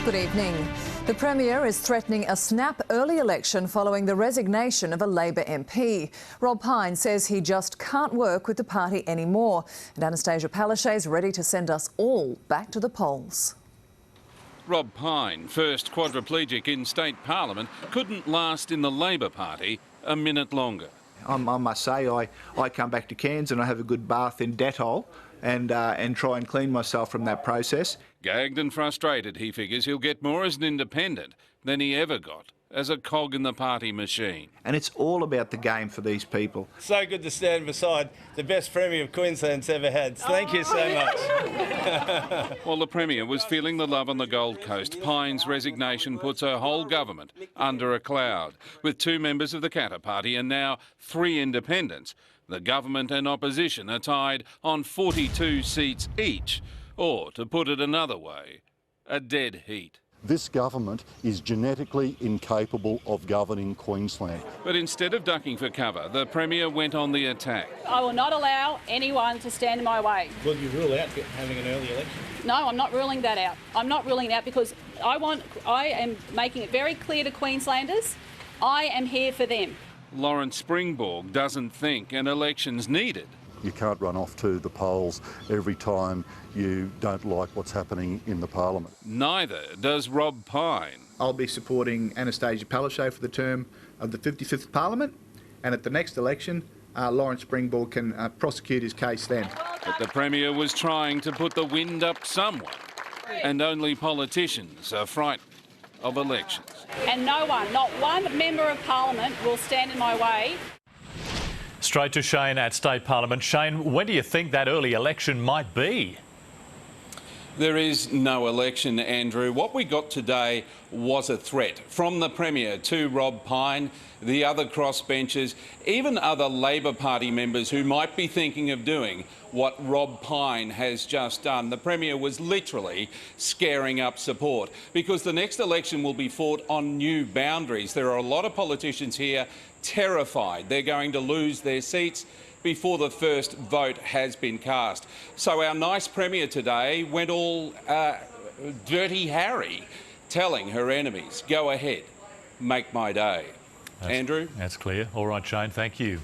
Good evening. The Premier is threatening a snap early election following the resignation of a Labor MP. Rob Pyne says he just can't work with the party anymore. And Annastacia Palaszczuk is ready to send us all back to the polls. Rob Pyne, first quadriplegic in state parliament, couldn't last in the Labor Party a minute longer. I must say, I come back to Cairns and I have a good bath in Dettol and try and clean myself from that process. Gagged and frustrated, he figures he'll get more as an independent than he ever got as a cog in the party machine. And it's all about the game for these people. So good to stand beside the best Premier of Queensland's ever had. Thank you so much. While the Premier was feeling the love on the Gold Coast, Pyne's resignation puts her whole government under a cloud. With 2 members of the Katter Party and now 3 independents, the government and opposition are tied on 42 seats each. Or, to put it another way, a dead heat. This government is genetically incapable of governing Queensland. But instead of ducking for cover, the Premier went on the attack. I will not allow anyone to stand in my way. Will you rule out having an early election? No, I'm not ruling that out. I'm not ruling it out because I am making it very clear to Queenslanders, I am here for them. Lawrence Springborg doesn't think an election's needed. You can't run off to the polls every time you don't like what's happening in the parliament. Neither does Rob Pyne. I'll be supporting Annastacia Palaszczuk for the term of the 55th Parliament, and at the next election, Lawrence Springborg can prosecute his case then. But the Premier was trying to put the wind up somewhat, and only politicians are frightened of elections. And no one, not one member of Parliament will stand in my way. Straight to Shane at State Parliament. Shane, when do you think that early election might be? There is no election, Andrew. What we got today was a threat from the Premier to Rob Pyne, the other crossbenchers, even other Labor Party members who might be thinking of doing what Rob Pyne has just done. The Premier was literally scaring up support because the next election will be fought on new boundaries. There are a lot of politicians here terrified they're going to lose their seats before the first vote has been cast. So our nice Premier today went all Dirty Harry, telling her enemies, go ahead, make my day. Andrew? That's clear. All right, Shane, thank you.